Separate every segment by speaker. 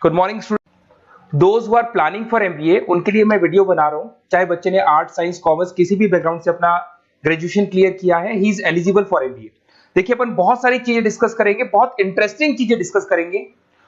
Speaker 1: Good morning student. Those who are planning for MBA उनके लिए मैं वीडियो बना रहा हूं। चाहे बच्चे ने आर्ट, साइंस, कॉमर्स किसी भी बैकग्राउंड से अपना ग्रेजुएशन क्लियर किया है, he is eligible for MBA. देखिए अपन बहुत सारी चीजें डिस्कस करेंगे, बहुत इंटरेस्टिंग चीजें डिस्कस करेंगे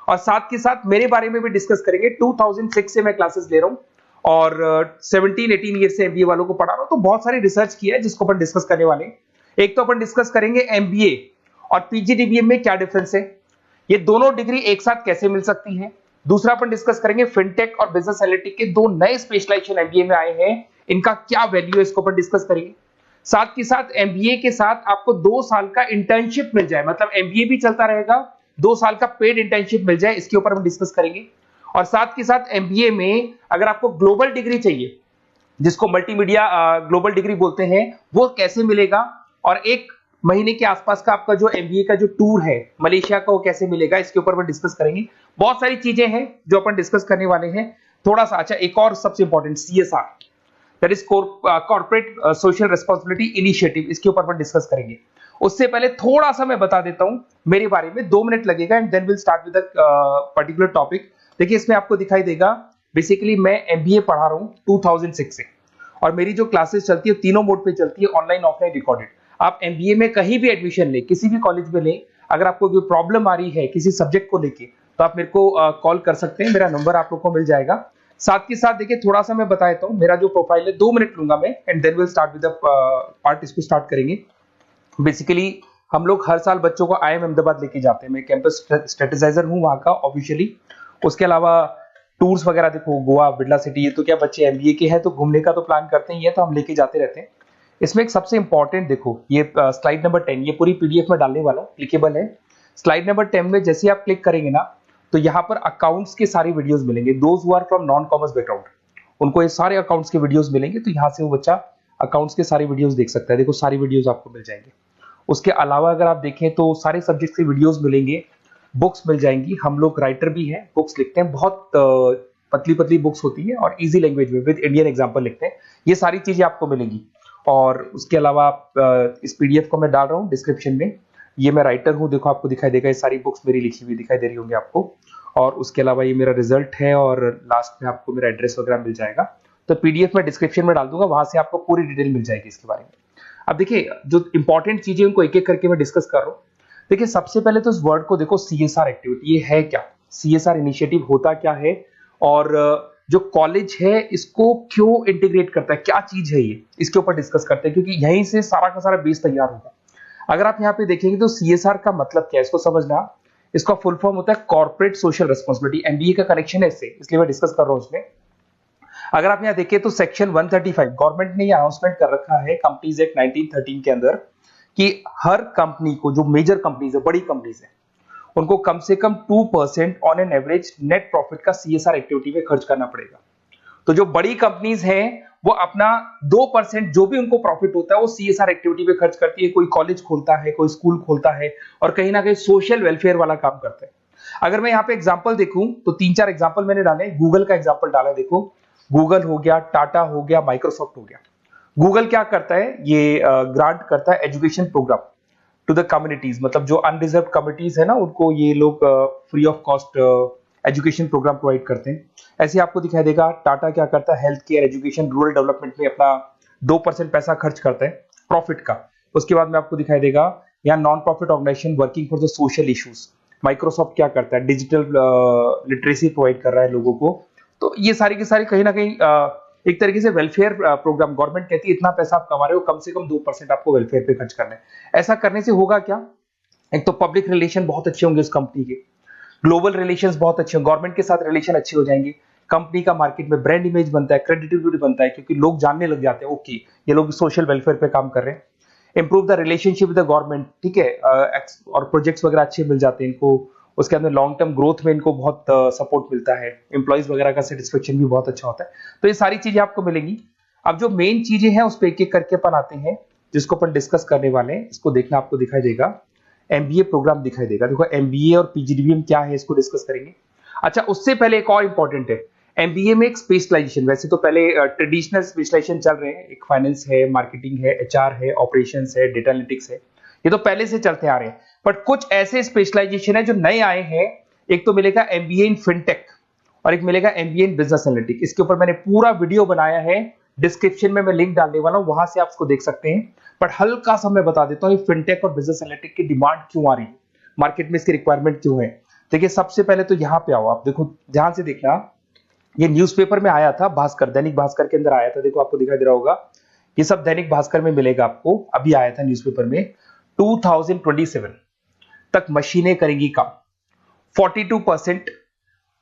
Speaker 1: और साथ के साथ मेरे बारे में भी डिस्कस करेंगे। 2006 से मैं क्लासेस ले रहा हूं और 17-18 ईयर से एमबीए वालों को पढ़ा रहा हूं, तो बहुत सारी रिसर्च की है जिसको अपन डिस्कस करने वाले हैं। एक तो अपन डिस्कस करेंगे एमबीए और पीजीडीबीएम में क्या डिफरेंस है, ये दोनों डिग्री एक साथ कैसे मिल सकती है। दूसरा अपन डिस्कस करेंगे फिनटेक और बिजनेस एनालिटिक के दो नए स्पेशलाइजेशन एमबीए में आए हैं, इनका क्या वैल्यू है, इसको अपन डिस्कस करेंगे। साथ के साथ एमबीए के साथ आपको 2 साल का इंटर्नशिप मिल जाए, मतलब एमबीए भी चलता रहेगा, 2 साल का पेड इंटर्नशिप मिल जाए, इसके ऊपर हम डिस्कस करेंगे। और साथ के साथ एमबीए में अगर आपको ग्लोबल डिग्री चाहिए, जिसको मल्टीमीडिया ग्लोबल डिग्री बोलते हैं, वो कैसे मिलेगा, और 1 महीने के आसपास का आपका जो एमबीए का जो टूर है मलेशिया का, वो कैसे मिलेगा, इसके ऊपर हम डिस्कस करेंगे। बहुत सारी चीजें हैं जो अपन डिस्कस करने वाले हैं। थोड़ा सा अच्छा, एक और सबसे important CSR, that is corporate social responsibility initiative, इसके ऊपर अपन डिस्कस करेंगे। उससे पहले थोड़ा सा मैं बता देता हूं मेरे बारे में, 2 मिनट लगेगा and then will start with particular topic. देखिए इसमें आपको दिखाई देगा, बेसिकली मैं एमबीए पढ़ा रहा हूं 2006 से, और मेरी जो क्लासेस चलती है तीनों मोड पे चलती है, ऑनलाइन, ऑफलाइन, रिकॉर्डेड। आप एमबीए में कहीं भी एडमिशन ले, किसी भी कॉलेज में ले, अगर आपको कोई प्रॉब्लम आ रही है किसी सब्जेक्ट को लेके, तो आप मेरे को कॉल कर सकते हैं, मेरा नंबर आप लोग को मिल जाएगा। साथ के साथ देखिए थोड़ा सा मैं बता देता हूँ, मेरा जो प्रोफाइल है 2 मिनट लूंगा मैं and then will start with the part, इसको स्टार्ट करेंगे। बेसिकली हम लोग हर साल बच्चों को आईएम अहमदाबाद लेके जाते हैं, मैं कैंपस स्ट्रेटेजाइजर हूँ वहाँ का ऑफिशियली। उसके अलावा टूर्स वगैरह, देखो गोवा, बिरला सिटी, ये तो क्या बच्चे एमबीए के हैं तो घूमने का तो प्लान करते ही है, तो हम लेके जाते रहते हैं। इसमें एक सबसे इंपॉर्टेंट देखो, ये स्लाइड नंबर 10, ये पूरी पीडीएफ में डालने वाला हूँ, क्लिकेबल है। स्लाइड नंबर 10 में जैसे आप क्लिक करेंगे ना, तो यहाँ पर अकाउंट्स के सारी वीडियोस मिलेंगे। Those who are from non commerce background, उनको ये सारे अकाउंट्स के वीडियोस मिलेंगे, तो यहाँ से वो बच्चा अकाउंट्स के सारी वीडियोस देख सकता है। देखो सारी वीडियोस आपको मिल जाएंगे। उसके अलावा अगर आप देखें तो सारे सब्जेक्ट के वीडियोस मिलेंगे, बुक्स मिल जाएंगी। हम लोग राइटर भी हैं, बुक्स लिखते हैं, बहुत पतली पतली बुक्स होती है और इजी लैंग्वेज में विद इंडियन एग्जांपल लिखते हैं। ये सारी चीजें आपको मिलेंगी। और उसके अलावा इस पीडीएफ को मैं डाल रहा हूँ डिस्क्रिप्शन में, ये मैं राइटर हूँ, देखो आपको दिखाई देगा, ये सारी बुक्स मेरी लिखी हुई दिखाई दे रही होंगी आपको। और उसके अलावा ये मेरा रिजल्ट है और लास्ट में आपको मेरा एड्रेस वगैरह मिल जाएगा। तो पीडीएफ में डिस्क्रिप्शन में डाल दूंगा, वहां से आपको पूरी डिटेल मिल जाएगी इसके बारे में। अब देखिए जो इंपॉर्टेंट चीजें उनको एक एक करके मैं डिस्कस कर रहा हूँ। देखिए सबसे पहले तो इस वर्ड को देखो, सीएसआर एक्टिविटी, ये है क्या, सीएसआर इनिशिएटिव होता क्या है, और जो कॉलेज है इसको क्यों इंटीग्रेट करता है, क्या चीज है ये, इसके ऊपर डिस्कस करते हैं, क्योंकि यहीं से सारा का सारा बेस तैयार होगा। अगर आप यहाँ पे देखेंगे तो सीएसआर का मतलब क्या है, इसको समझना। इसका फुल फॉर्म होता है कॉर्पोरेट सोशल रिस्पांसिबिलिटी। एमबीए का कनेक्शन है इससे, इसलिए मैं डिस्कस कर रहा हूँ उसमें। अगर आप यहाँ देखिए तो सेक्शन 135 गवर्नमेंट ने अनाउंसमेंट कर रखा है कंपनीज एक्ट 1913 के अंदर, कि हर कंपनी को, जो मेजर कंपनीज है, बड़ी कंपनीज है, उनको कम से कम 2% on an average net profit का सीएसआर एक्टिविटी में खर्च करना पड़ेगा। तो जो बड़ी कंपनीज हैं वो अपना 2% जो भी उनको प्रॉफिट होता है वो सीएसआर एक्टिविटी पे खर्च करती है। कोई कॉलेज खोलता है, कोई स्कूल खोलता है, और कहीं ना कहीं सोशल वेलफेयर वाला काम करता है। अगर मैं यहाँ पे एग्जांपल देखूं तो 3-4 एग्जांपल मैंने डाले। गूगल का एग्जांपल डाला, देखो गूगल हो गया, टाटा हो गया, माइक्रोसॉफ्ट हो गया। गूगल क्या करता है, ये ग्रांट करता है education programme to the communities, मतलब जो अनरिजर्व कम्युनिटीज है ना, उनको ये लोग free of cost education programme provide करते हैं। ऐसे आपको दिखाई देगा टाटा क्या करता है, health care, education, rural development में अपना 2% पैसा खर्च करता है प्रॉफिट का। उसके बाद में आपको दिखाई देगा यहाँ non profit organisation working for the social issues. Microsoft क्या करता है, डिजिटल लिटरेसी प्रोवाइड कर रहा है लोगों को। तो ये सारी की सारी कहीं ना कहीं एक तरीके से वेलफेयर प्रोग्राम। गवर्नमेंट कहती है इतना पैसा आप कमा रहे हो, कम से कम 2% आपको वेलफेयर पे खर्च करना है। ऐसा करने से होगा क्या, एक तो पब्लिक रिलेशन बहुत अच्छे होंगे उस कंपनी के, ग्लोबल रिलेशंस बहुत अच्छे होंगे, गवर्नमेंट के साथ रिलेशन अच्छे हो जाएंगे, कंपनी का मार्केट में ब्रांड इमेज बनता है, क्रेडिबिलिटी बनता है, क्योंकि लोग जानने लग जाते हैं ओके ये लोग सोशल वेलफेयर पे काम कर रहे हैं। Improve the relationship with the government, ठीक है, और प्रोजेक्ट्स वगैरह अच्छे मिल जाते हैं इनको। उसके अंदर लॉन्ग टर्म ग्रोथ में इनको बहुत सपोर्ट मिलता है, एम्प्लॉइज वगैरह का सेटिस्फेक्शन भी बहुत अच्छा होता है। तो ये सारी चीजें आपको मिलेंगी। अब जो मेन चीजें हैं उस पर एक एक करके अपन आते हैं, जिसको अपन डिस्कस करने वाले हैं। इसको देखना, आपको दिखाई देगा एमबीए प्रोग्राम दिखाई देगा। देखो एमबीए और पीजीडीबीएम क्या है, इसको डिस्कस करेंगे। अच्छा, उससे पहले एक और इंपॉर्टेंट है, एमबीए में एक स्पेशलाइजेशन, वैसे तो पहले ट्रेडिशनल स्पेशलाइजेशन चल रहे हैं, एक फाइनेंस है, मार्केटिंग है, एचआर है, ऑपरेशंस है, डेटा एनालिटिक्स है, ये तो पहले से चलते आ रहे हैं। बट कुछ ऐसे स्पेशलाइजेशन है जो नए आए हैं, एक तो मिलेगा एमबीए इन फिनटेक और एक मिलेगा एमबीए इन बिजनेस एनालिटिक्स। इसके ऊपर मैंने पूरा वीडियो बनाया है, डिस्क्रिप्शन में मैं लिंक डालने वाला हूं, वहां से आप उसको देख सकते हैं। बट हल्का सा मैं बता देता हूं फिनटेक और बिजनेस एनालिटिक्स की डिमांड क्यों आ रही है, मार्केट में इसकी रिक्वायरमेंट क्यों है। देखिए सबसे पहले तो यहाँ पे आओ, आप देखो ध्यान से देखना, ये न्यूज़पेपर में आया था, भास्कर, दैनिक भास्कर के अंदर आया था। देखो आपको दिखाई दे रहा होगा, ये सब दैनिक भास्कर में मिलेगा आपको, अभी आया था न्यूज़पेपर में। 2027 तक मशीनें करेंगी काम, 42%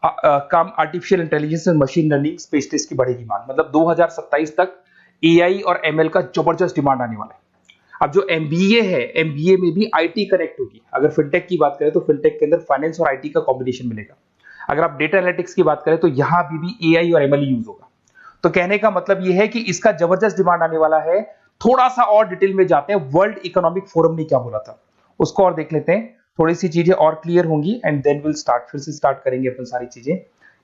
Speaker 1: काम artificial intelligence and machine learning specialist की बढ़ेगी मांग। मतलब 2027 तक एआई और एमएल का जबरदस्त डिमांड आने वाला है। अब जो एमबीए है, एमबीए में भी आईटी कनेक्ट होगी। अगर फिनटेक की बात करें तो फिनटेक के अंदर फाइनेंस और आईटी का कॉम्बिनेशन मिलेगा। अगर आप डेटा एनालिटिक्स की बात करें तो यहां भी एआई और एमएल यूज होगा। तो कहने का मतलब यह है कि इसका जबरदस्त डिमांड आने वाला है। थोड़ा सा और डिटेल में जाते हैं, वर्ल्ड इकोनॉमिक फोरम ने क्या बोला था उसको और देख लेते हैं, थोड़ी सी चीजें और क्लियर होंगी एंड देन विल स्टार्ट, फिर से स्टार्ट करेंगे अपन सारी चीजें।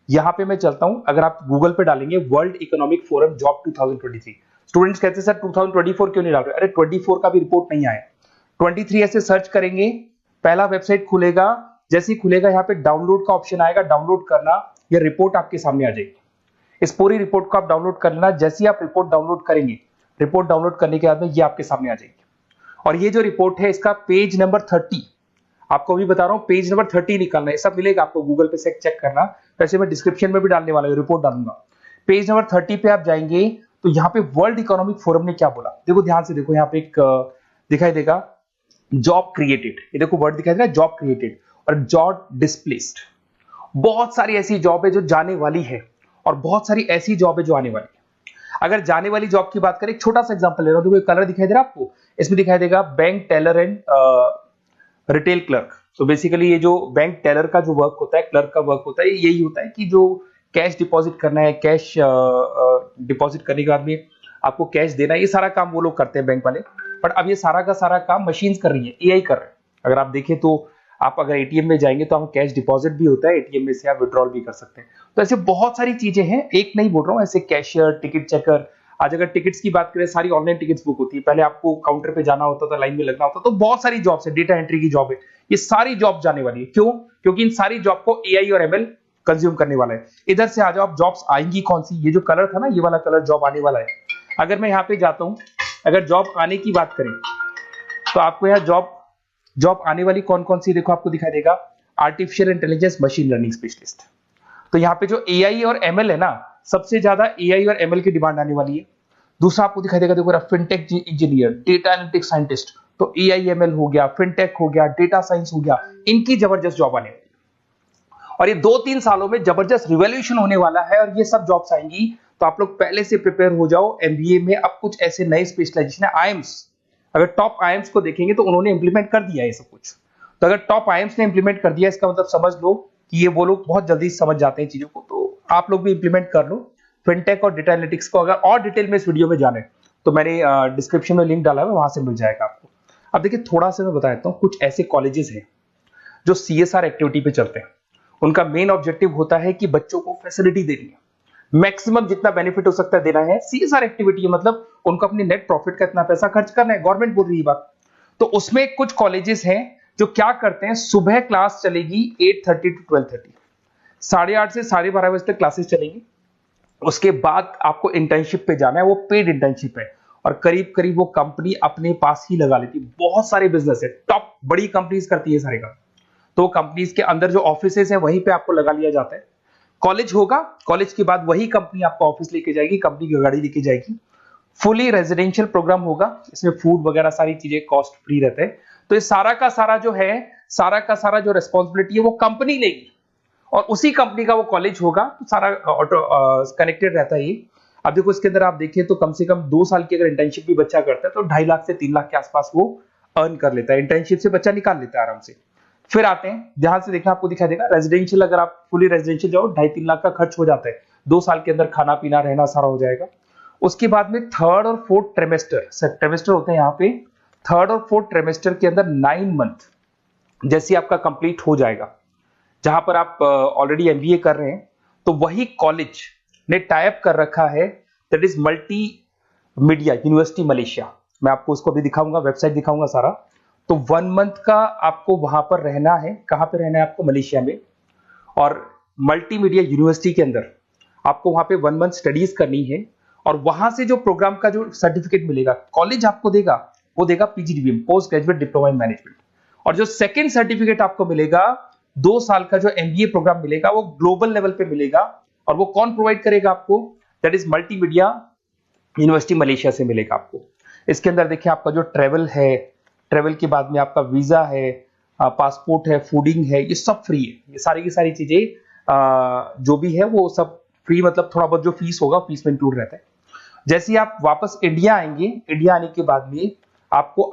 Speaker 1: यहां पे मैं चलता हूं, अगर आप गूगल पे डालेंगे world economic forum job 2023, students कहते हैं सर 2024 क्यों नहीं डाल रहे? अरे 24 का भी रिपोर्ट नहीं आया, 23 ऐसे सर्च करेंगे, पहला वेबसाइट खुलेगा, जैसे ही खुलेगा यहाँ पे डाउनलोड का ऑप्शन आएगा, डाउनलोड करना, ये रिपोर्ट आपके सामने आ जाएगी। इस पूरी रिपोर्ट को आप डाउनलोड कर लेना। जैसे ही आप रिपोर्ट डाउनलोड करेंगे, रिपोर्ट डाउनलोड करने के बाद में ये आपके सामने आ जाएगी। और ये जो रिपोर्ट है इसका पेज नंबर 30, आपको भी बता रहा हूं पेज नंबर 30 निकालना है, सब मिलेगा आपको गूगल पे से चेक करना, वैसे मैं डिस्क्रिप्शन में भी डालने वाला हूं, रिपोर्ट डालूंगा। पेज नंबर 30 पे आप जाएंगे तो यहाँ पे वर्ल्ड इकोनॉमिक फोरम ने क्या बोला, देखो ध्यान से देखो, यहाँ पे एक दिखाई देगा जॉब क्रिएटेड, ये देखो वर्ड दिखाई दे रहा है जॉब क्रिएटेड और जॉब डिस्प्लेस्ड। बहुत सारी ऐसी जॉब है जो जाने वाली है और बहुत सारी ऐसी जॉब है जो आने वाली है। अगर जाने वाली जॉब की बात करें, एक छोटा सा एग्जांपल ले रहा हूं, देखो कलर दिखाई दे रहा है आपको, इसमें दिखाई देगा bank teller and retail clerk. So basically ये जो बैंक टेलर का जो वर्क होता है, क्लर्क का वर्क होता है, यही होता है कि जो कैश डिपॉजिट करना है, कैश डिपॉजिट करने के बाद में आपको कैश देना है, ये सारा काम वो लोग करते हैं बैंक वाले। बट अब ये सारा का सारा काम मशीन्स कर रही है, एआई कर रहे हैं। अगर आप देखें तो आप अगर एटीएम में जाएंगे तो हम कैश डिपॉजिट भी होता है, एटीएम में से आप विड्रॉल भी कर सकते हैं। तो ऐसे बहुत सारी चीजें हैं, एक नहीं बोल रहा हूँ, ऐसे कैशियर, टिकट चेकर। आज अगर टिकट्स की बात करें, सारी ऑनलाइन टिकट्स बुक होती है, पहले आपको काउंटर पे जाना होता था, लाइन में लगना होता, तो बहुत सारी जॉब्स है, डेटा एंट्री की जॉब है, ये सारी जॉब जाने वाली है। क्यों? क्योंकि इन सारी जॉब को एआई और एमएल कंज्यूम करने वाला है। इधर से आ जाओ, आप जॉब्स आएंगी कौन सी, ये जो कलर था ना, ये वाला कलर जॉब आने वाला है। अगर मैं यहाँ पे जाता हूँ, अगर जॉब आने की बात करें तो आपको यहाँ जॉब आने वाली कौन कौन सी, देखो आपको दिखाई देगा artificial intelligence machine learning specialist. तो यहाँ पे जो एआई और एमएल है ना, सबसे ज्यादा एआई और एमएल की डिमांड आने वाली है। दूसरा आपको दिखाई देगा, देखो fintech engineer, data analytics scientist, तो एआई एमएल हो गया, फिनटेक हो गया, डेटा साइंस हो गया, इनकी जबरदस्त जॉब आने वाली है। और ये 2-3 सालों में जबरदस्त रिवॉल्यूशन होने वाला है और ये सब जॉब्स आएंगी। तो आप लोग पहले से प्रिपेयर हो जाओ। एमबीए में अब कुछ ऐसे नए स्पेशलाइजेशन है, आईएम्स, अगर टॉप आईएम्स को देखेंगे तो उन्होंने इंप्लीमेंट कर दिया है ये सब कुछ। तो अगर टॉप आईएम्स ने इंप्लीमेंट कर दिया, इसका मतलब समझ लो कि ये वो लोग बहुत जल्दी समझ जाते हैं चीजों को, तो आप लोग भी इंप्लीमेंट कर लो फिनटेक और डेटा एनालिटिक्स को। अगर और डिटेल में इस वीडियो में जाने तो मैंने डिस्क्रिप्शन में लिंक डाला है, वहां से मिल जाएगा आपको। अब देखिए थोड़ा सा मैं बता देता हूँ, कुछ ऐसे कॉलेजेस हैं जो सीएसआर एक्टिविटी पे चलते हैं। उनका मेन ऑब्जेक्टिव होता है कि बच्चों को फैसिलिटी देनी है, मैक्सिमम जितना बेनिफिट हो सकता है देना है। सीएसआर एक्टिविटी मतलब उनको अपनी नेट प्रॉफिट का इतना पैसा खर्च करना है, गवर्नमेंट बोल रही है बात। तो उसमें कुछ कॉलेजेस हैं जो क्या करते हैं, सुबह क्लास चलेगी 8:30 to 12:30, 8:30 से 12:30 बजे तक क्लासेस चलेंगी। उसके बाद आपको इंटर्नशिप पे जाना है, वो पेड इंटर्नशिप है और करीब करीब वो कंपनी अपने पास ही लगा लेती है। बहुत सारे बिजनेस है, टॉप बड़ी कंपनीज करती है सारे काम। तो कंपनीज के अंदर जो ऑफिसेस है वहीं पे आपको लगा लिया जाता है। कॉलेज होगा, कॉलेज के बाद वही कंपनी आपको ऑफिस लेके जाएगी, कंपनी की गाड़ी लेके जाएगी। फुली रेजिडेंशियल प्रोग्राम होगा, इसमें फूड वगैरह सारी चीजें कॉस्ट फ्री रहते हैं। तो ये सारा का सारा जो है, सारा का सारा जो रिस्पॉन्सिबिलिटी है वो कंपनी लेगी और उसी कंपनी का वो कॉलेज होगा। तो सारा ऑटो कनेक्टेड रहता है ये। अब देखो इसके अंदर आप देखें तो कम से कम 2 साल की अगर इंटर्नशिप भी बच्चा करता है तो 2.5 लाख से 3 लाख के आसपास वो अर्न कर लेता है, इंटर्नशिप से बच्चा निकाल लेता है आराम से। फिर आते हैं, ध्यान से देखना, आपको दिखाई देगा रेजिडेंशियल, अगर आप फुली रेजिडेंशियल जाओ 2.5-3 लाख का खर्च हो जाता है। 2 साल के अंदर खाना पीना रहना सारा हो जाएगा। उसके बाद में 3rd और 4th ट्रिमेस्टर होते हैं यहाँ पे। 3rd और 4th ट्रिमेस्टर के अंदर 9 मंथ जैसे आपका कंप्लीट हो जाएगा, जहां पर आप ऑलरेडी एमबीए कर रहे हैं, तो वही कॉलेज ने टाइप कर रखा है, that is multi media university Malaysia. मैं आपको उसको भी दिखाऊंगा, वेबसाइट दिखाऊंगा सारा। तो 1 मंथ का आपको वहां पर रहना है। कहां पे रहना है आपको? मलेशिया में। और मल्टीमीडिया यूनिवर्सिटी के अंदर आपको वहां पे 1 मंथ स्टडीज करनी है और वहां से जो प्रोग्राम का जो सर्टिफिकेट मिलेगा कॉलेज आपको देगा, वो देगा PGDBM, post graduate diploma in management. और जो सेकंड सर्टिफिकेट आपको मिलेगा 2 साल का जो एमबीए प्रोग्राम मिलेगा वो ग्लोबल लेवल पे मिलेगा। और वो कौन प्रोवाइड करेगा आपको? That is multimedia university Malaysia से मिलेगा आपको। इसके अंदर देखिए आपका जो ट्रेवल है, ट्रेवल के बाद में आपका वीजा है, पासपोर्ट है, फूडिंग है, ये सब फ्री है। ये सारी की सारी चीजें जो भी है वो सब फ्री, मतलब थोड़ा बहुत जो फीस होगा फीस में इंक्लूड रहता है। जैसे ही आप वापस इंडिया आएंगे, इंडिया आने के बाद में आपको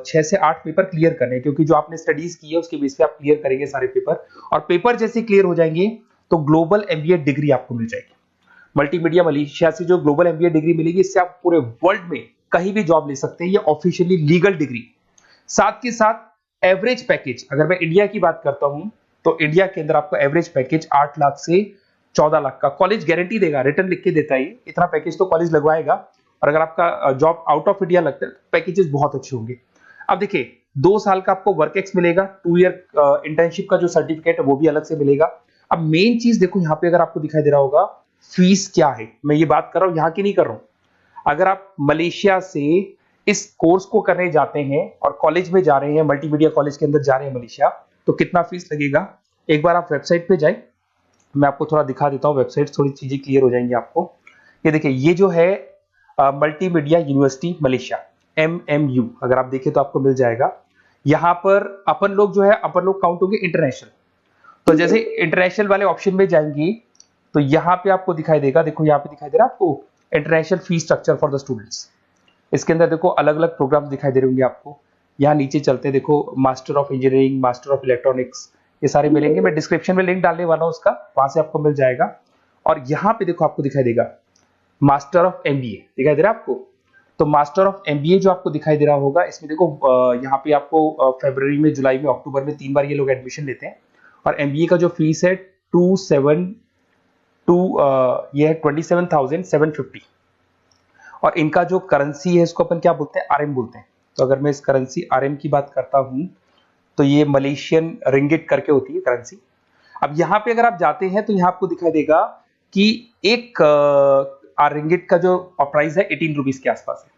Speaker 1: 6 से 8 पेपर क्लियर करने हैं, क्योंकि जो आपने स्टडीज की है उसके बेस पे आप क्लियर करेंगे सारे पेपर। और पेपर जैसे क्लियर हो जाएंगे तो ग्लोबल एमबीए डिग्री आपको मिल जाएगी। मल्टीमीडिया मलेशिया से जो ग्लोबल एमबीए डिग्री मिलेगी, इससे आप पूरे वर्ल्ड में कहीं भी जॉब ले सकते हैं। ये ऑफिशियली लीगल डिग्री। साथ के साथ एवरेज पैकेज, अगर मैं इंडिया की बात करता हूं तो इंडिया के अंदर आपको एवरेज पैकेज 8 लाख से 14 लाख का कॉलेज गारंटी देगा, रिटर्न लिख के देता है। इतना पैकेज तो कॉलेज लगवाएगा। और अगर आपका जॉब आउट ऑफ इंडिया लगता है तो पैकेजेस बहुत अच्छे होंगे। अब देखिए 2 साल का आपको वर्क एक्स मिलेगा, 2 ईयर इंटर्नशिप का जो सर्टिफिकेट है वो भी अलग से मिलेगा। अब मेन चीज देखो यहाँ पे, अगर आपको दिखाई दे रहा होगा फीस क्या है, मैं ये बात कर रहा हूं यहाँ की नहीं कर रहा हूं। अगर आप मलेशिया से इस कोर्स को करने जाते हैं और कॉलेज में जा रहे हैं, मल्टीमीडिया कॉलेज के अंदर जा रहे हैं मलेशिया, तो कितना फीस लगेगा? एक बार आप वेबसाइट पे जाए, मैं आपको थोड़ा दिखा देता हूँ, वेबसाइट थोड़ी चीजें क्लियर हो जाएंगी आपको। ये देखिए, ये जो है मल्टीमीडिया यूनिवर्सिटी मलेशिया, MMU, अगर आप देखें तो आपको मिल जाएगा। यहाँ पर अपन लोग जो है, अपन लोग काउंट होंगे इंटरनेशनल। तो जैसे इंटरनेशनल वाले ऑप्शन में जाएंगे तो यहाँ पे आपको दिखाई देगा, देखो यहाँ पे दिखाई दे रहा है आपको international fees structure for the students. इसके अंदर देखो अलग अलग प्रोग्राम्स दिखाई दे रहे होंगे आपको। यहाँ नीचे चलते हैं, देखो master of engineering, master of electronics, ये सारे मिलेंगे। मैं डिस्क्रिप्शन में लिंक डालने वाला हूँ उसका, वहां से आपको मिल जाएगा। और यहाँ पे देखो आपको दिखाई देगा मास्टर ऑफ एमबीए, दिखाई दे रहा है आपको। तो मास्टर ऑफ एमबीए जो आपको दिखाई दे रहा होगा, इसमें देखो यहाँ पे आपको फरवरी में, जुलाई में, अक्टूबर में 3 बार ये लोग एडमिशन लेते हैं। और एमबीए का जो फीस है 27,750। और इनका जो करेंसी है इसको अपन क्या बोलते हैं? आरएम बोलते हैं। तो अगर मैं इस करेंसी आरएम की बात करता हूं तो ये मलेशियन रिंगिट करके होती है करेंसी। अब यहाँ पे अगर आप जाते हैं तो यहाँ आपको दिखाई देगा कि एक रिंगिट का जो प्राइस है 18 रुपीज के आसपास है।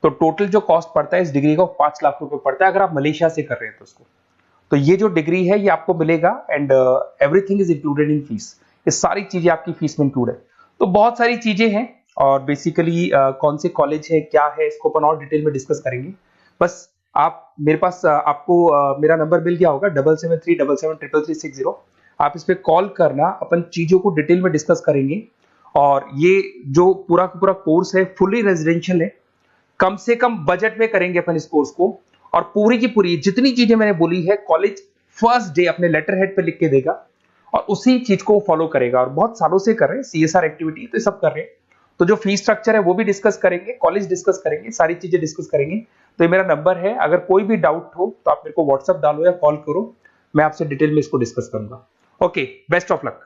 Speaker 1: तो टोटल जो कॉस्ट पड़ता है इस डिग्री का 5 लाख रुपए पड़ता है, अगर आप मलेशिया से कर रहे हैं तो उसको। तो ये जो डिग्री है ये आपको मिलेगा and everything is included in fees. ये सारी चीजें आपकी फीस में इंक्लूड है। तो बहुत सारी चीजें हैं और बेसिकली कौन से कॉलेज है, क्या है, इसको अपन और डिटेल में डिस्कस करेंगे। बस आप मेरे पास आपको मेरा नंबर मिल गया होगा 7737733360। आप इस पे कॉल करना, अपन चीजों को डिटेल में डिस्कस करेंगे। और ये जो पूरा का पूरा कोर्स है फुली रेजिडेंशियल है, कम से कम बजट में करेंगे अपन इस कोर्स को। और पूरी की पूरी जितनी चीजें मैंने बोली है कॉलेज फर्स्ट डे अपने लेटर हेड पे लिख के देगा और उसी चीज को फॉलो करेगा। और बहुत सालों से कर रहे हैं, CSR एक्टिविटी तो सब कर रहे हैं। तो जो फीस स्ट्रक्चर है वो भी डिस्कस करेंगे, कॉलेज डिस्कस करेंगे, सारी चीजें डिस्कस करेंगे। तो ये मेरा नंबर है, अगर कोई भी डाउट हो तो आप मेरे को व्हाट्सएप डालो या कॉल करो, मैं आपसे डिटेल में इसको डिस्कस करूंगा। Okay, best of luck.